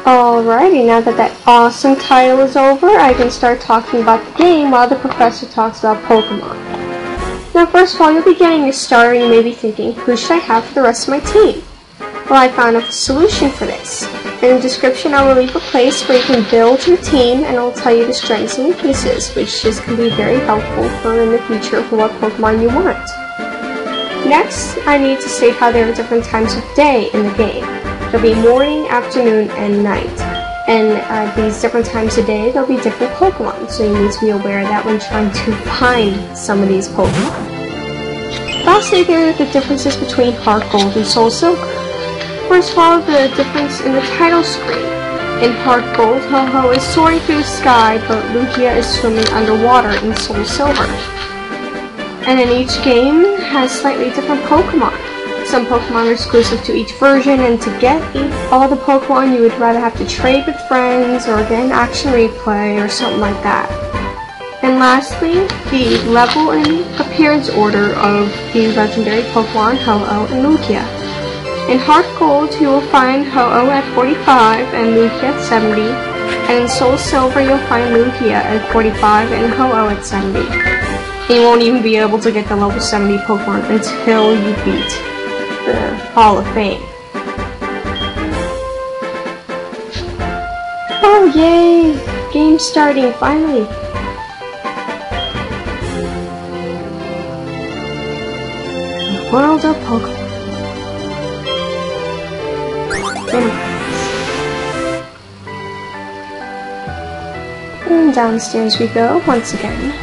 Alrighty, now that awesome title is over, I can start talking about the game while the professor talks about Pokemon. Now first of all, you'll be getting your starter and you may be thinking, who should I have for the rest of my team? Well, I found a solution for this. In the description I will leave a place where you can build your team and it will tell you the strengths and weaknesses, which just can be very helpful for in the future for what Pokemon you want. Next, I need to state how there are different times of day in the game. There'll be morning, afternoon, and night. And at these different times of day, there'll be different Pokemon, so you need to be aware of that when trying to find some of these Pokemon. Lastly, there are the differences between Heart Gold and SoulSilver. First of all, the difference in the title screen. In Heart Gold, Ho-Oh is soaring through the sky, but Lugia is swimming underwater in SoulSilver. And in each game, has slightly different Pokemon. Some Pokemon are exclusive to each version, and to get all the Pokemon, you would rather have to trade with friends or get an action replay or something like that. And lastly, the level and appearance order of the legendary Pokemon Ho-Oh and Lugia. In Heart Gold, you will find Ho-Oh at 45 and Lugia at 70, and in SoulSilver you'll find Lugia at 45 and Ho-Oh at 70. And you won't even be able to get the level 70 Pokemon until you beat the Hall of Fame. Oh yay! Game starting, finally! The world of Pokemon. And downstairs we go once again.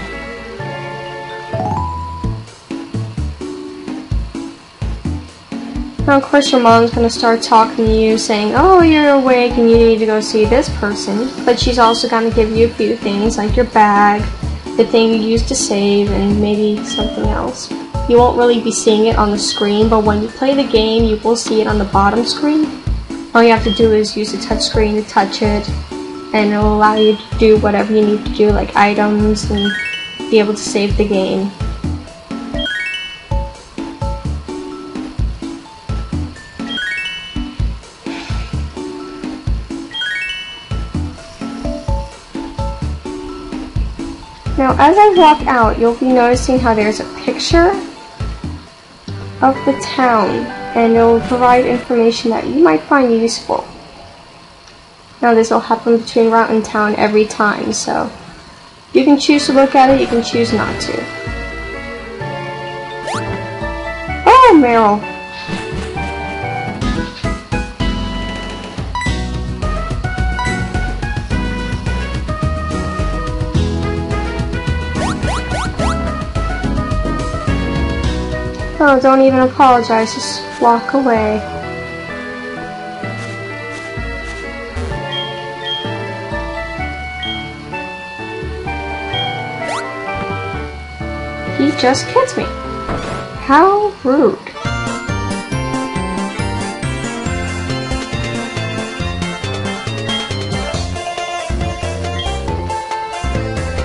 Now, of course, your mom's going to start talking to you, saying, oh, you're awake and you need to go see this person. But she's also going to give you a few things, like your bag, the thing you used to save, and maybe something else. You won't really be seeing it on the screen, but when you play the game, you will see it on the bottom screen. All you have to do is use the touch screen to touch it, and it will allow you to do whatever you need to do, like items, and be able to save the game. Now, as I walk out, you'll be noticing how there's a picture of the town, and it will provide information that you might find useful. Now, this will happen between route and town every time, so you can choose to look at it, you can choose not to. Oh, Meryl! Oh, don't even apologize, just walk away. He just kissed me. How rude.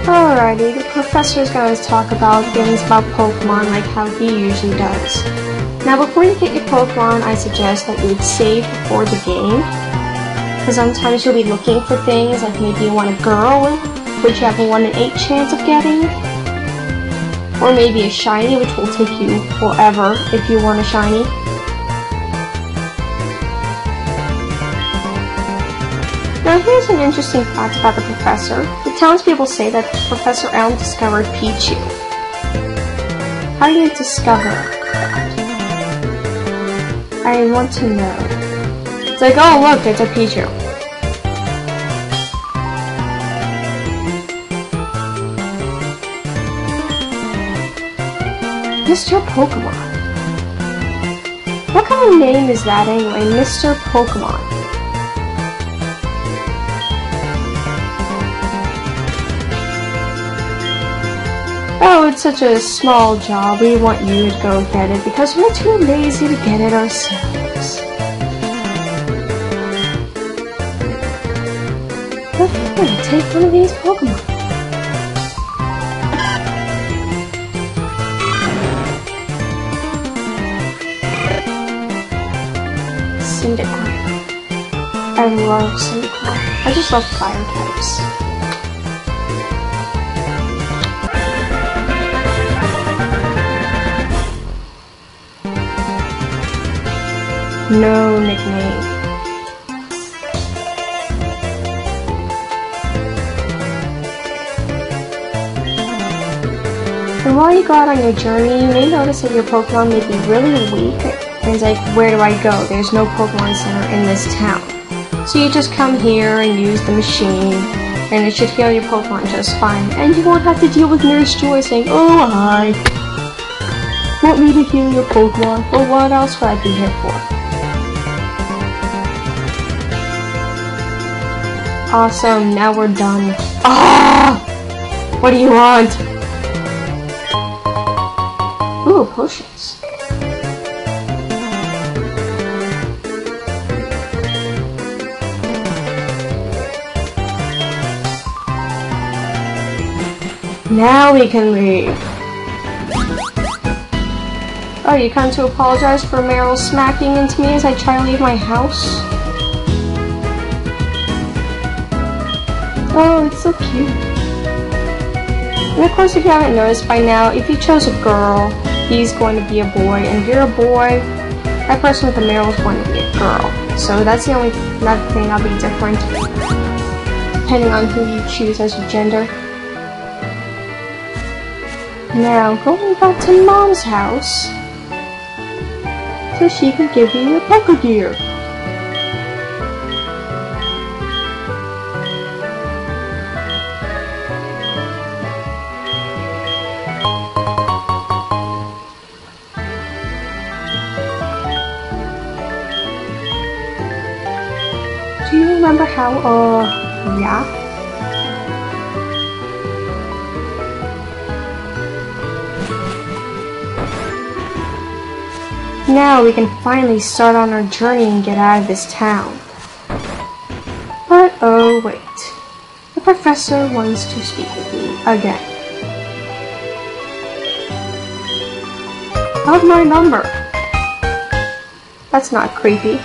Alrighty, the professor is going to talk about things about Pokemon like how he usually does. Now before you get your Pokemon, I suggest that you would save before the game. Because sometimes you'll be looking for things like maybe you want a girl, which you have a 1 in 8 chance of getting. Or maybe a shiny, which will take you forever if you want a shiny. Now here's an interesting fact about the professor. The townspeople say that Professor Elm discovered Pichu. How do you discover that? I want to know. It's like, oh look, it's a Pichu. Mr. Pokemon. What kind of name is that anyway, Mr. Pokemon? Oh, it's such a small job, we want you to go get it because we're too lazy to get it ourselves. But here, take one of these Pokemon. Cyndaquil. I love Cyndaquil. I just love fire types. No nickname. And while you go out on your journey, you may notice that your Pokemon may be really weak. And it's like, where do I go? There's no Pokemon Center in this town. So you just come here and use the machine, and it should heal your Pokemon just fine. And you won't have to deal with Nurse Joy saying, "Oh, hi. Want me to heal your Pokemon? Well, what else would I be here for?" Awesome, now we're done. Ah! What do you want? Ooh, potions. Now we can leave. Oh, you come to apologize for Meryl smacking into me as I try to leave my house? Oh, it's so cute. And of course, if you haven't noticed by now, if you chose a girl, he's going to be a boy. And if you're a boy, that person with the Meryl is going to be a girl. So that's the only another thing that'll be different, depending on who you choose as your gender. Now, going back to Mom's house, so she can give you your Poké Gear. Do you remember how, yeah? Now we can finally start on our journey and get out of this town. But oh wait, the professor wants to speak with me again. Have my number. That's not creepy.